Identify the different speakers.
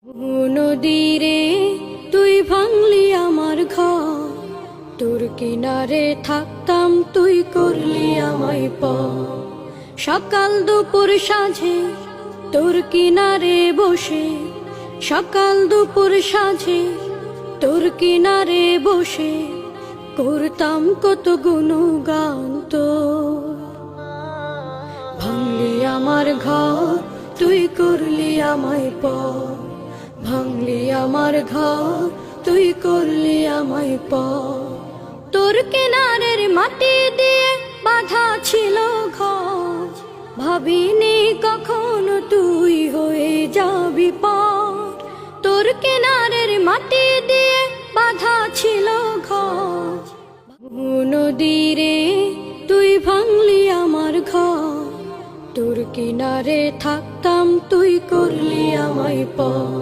Speaker 1: নদীরে তুই ভাঙলি আমার ঘর, তোর কিনারে থাকতাম তুই করলি আমায় পর। সকাল দুপুর সাঁঝে তোর কিনারে বসে, সকাল দুপুর সাঁঝে তোর কিনারে বসে করতাম কত গুণগান তোর। ভাঙলি আমার ঘর তুই করলি আমায় পর, ভাঙলি আমার ঘর তুই করলি আমায় পর। তোর কিনারের মাটি দিয়ে বাঁধা ছিল ঘর, ভাবিনি কখনো তুই হয়ে যাবি পার। তোর কিনারের মাটি দিয়ে বাঁধা ছিল ঘর, নদীরে তুই ভাঙলি আমার ঘর, তোর কিনারে থাকতাম তুই করলি আমায় পর।